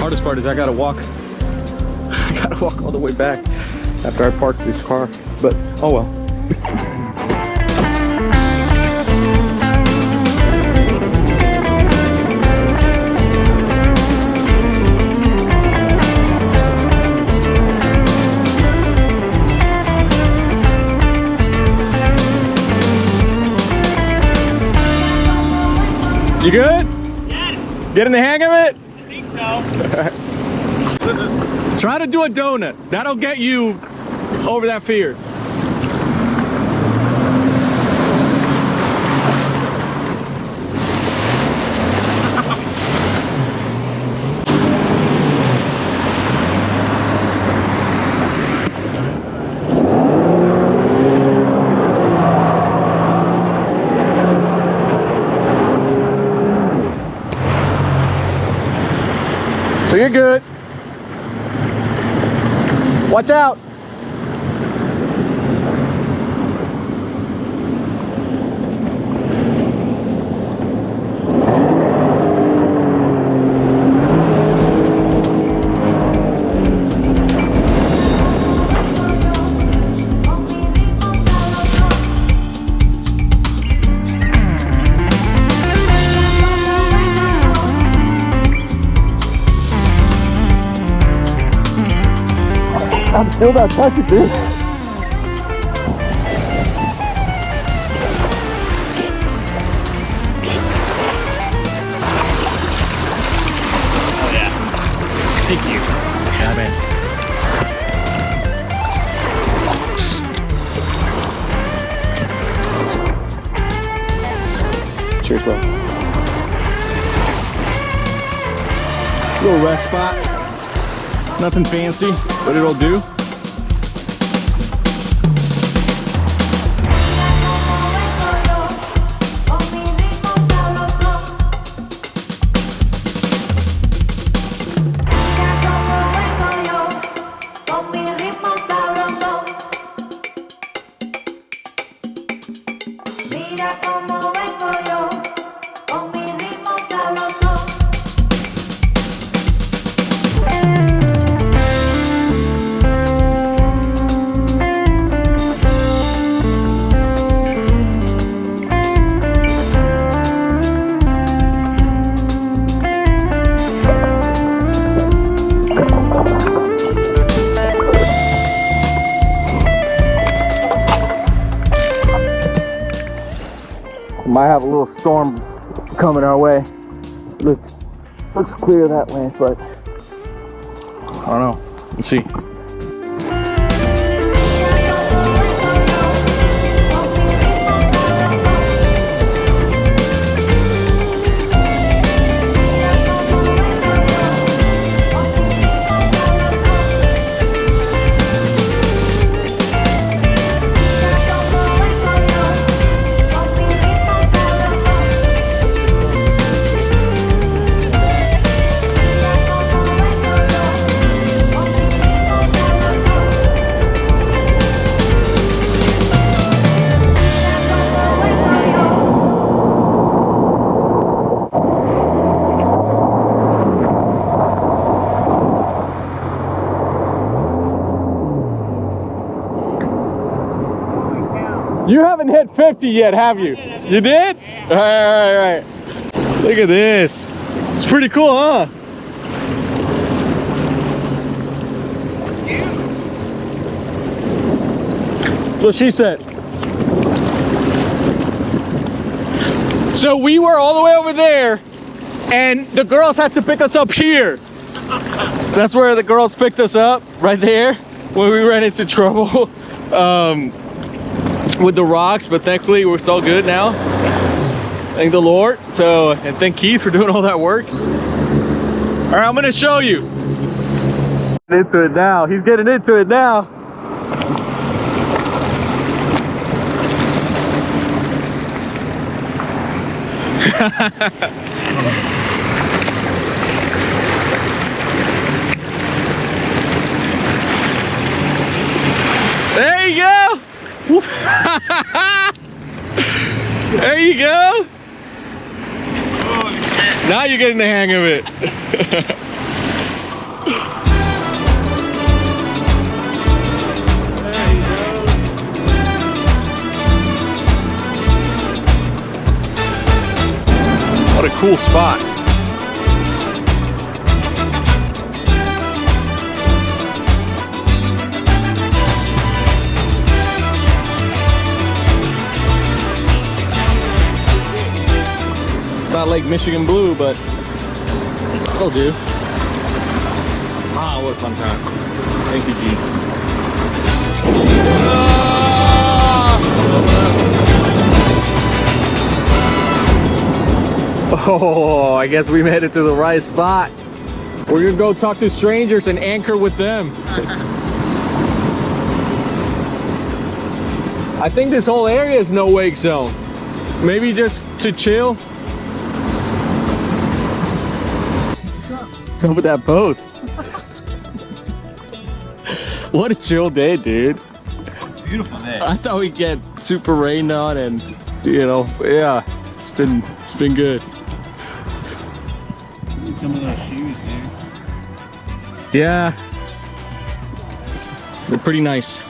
hardest part is I gotta walk. I gotta walk all the way back after I parked this car. But oh well. You good? Yes. Getting the hang of it? I think so. Try to do a donut. That'll get you over that fear. So you're good. Watch out. I'm still not touching this. Oh yeah. Thank you. Yeah, man. Cheers, bro. Little rest spot. Nothing fancy, but it'll do. Might have a little storm coming our way. Looks clear that way, but I don't know. We'll see. You haven't hit 50 yet, have you? You did? All right. Look at this. It's pretty cool, huh? That's what she said. So we were all the way over there, and the girls had to pick us up here. That's where the girls picked us up, right there, when we ran into trouble. With the rocks, but thankfully we're all good now. Thank the Lord. So, and thank Keith for doing all that work. All right, I'm gonna show you. Into it now. He's getting into it now. There you go. There you go. Now you're getting the hang of it. What a cool spot. It's not Lake Michigan blue, but that'll do. Ah, what a fun time. Thank you, Jesus. Oh, I guess we made it to the right spot. We're gonna go talk to strangers and anchor with them. I think this whole area is no wake zone. Maybe just to chill. What's up with that post? What a chill day, dude. Beautiful day. I thought we'd get super rained on and, you know, yeah, it's been good. Need some of those shoes, man. Yeah. They're pretty nice.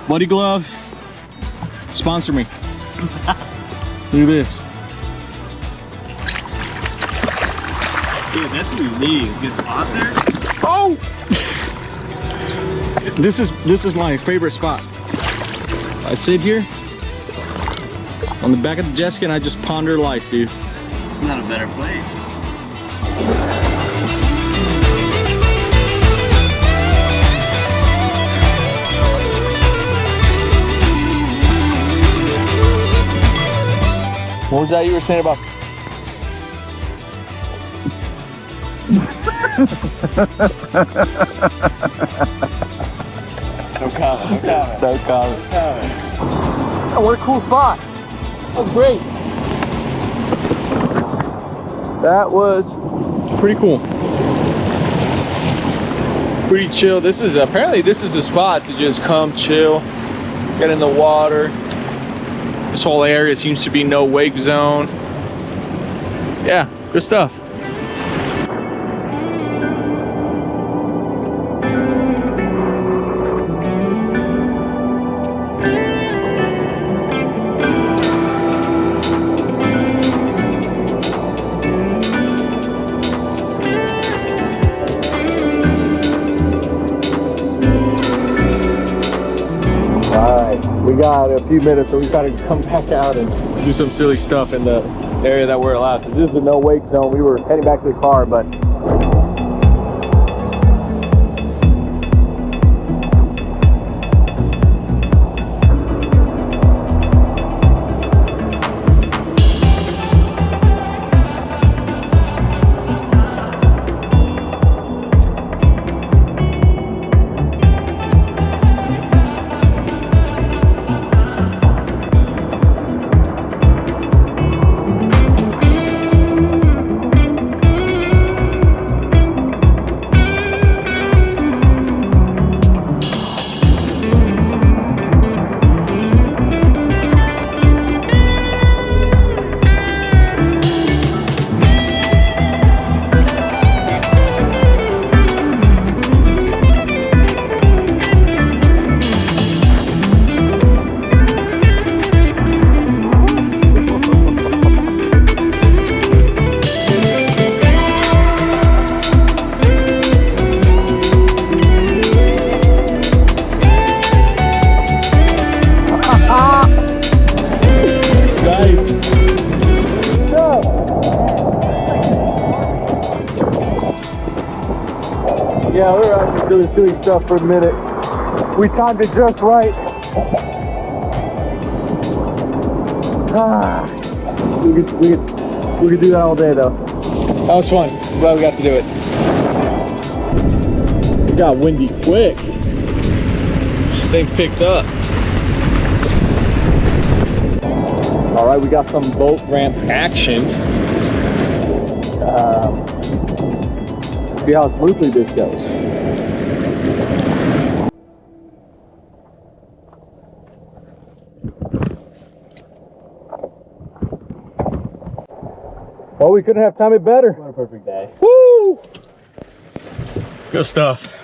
Buddy Glove, sponsor me. Look at this. Dude, that's what we need. Good sponsor. Oh! This is my favorite spot. I sit here on the back of the jet ski and I just ponder life, dude. It's not a better place. What was that you were saying about? No comment. No comment. Oh, what a cool spot. That was great. That was pretty cool. Pretty chill. This is apparently this is the spot to just come chill, get in the water. This whole area seems to be no wake zone. Yeah, good stuff. We got a few minutes, so we gotta come back out and do some silly stuff in the area that we're allowed. Because this is a no wake zone. We were heading back to the car, but yeah, we were out here doing silly stuff for a minute. We timed it just right. We could do that all day though. That was fun. Glad we got to do it. It got windy quick. This thing picked up. All right, we got some boat ramp action. See how smoothly this goes. Well, we couldn't have timed it better. What a perfect day. Woo! Good stuff.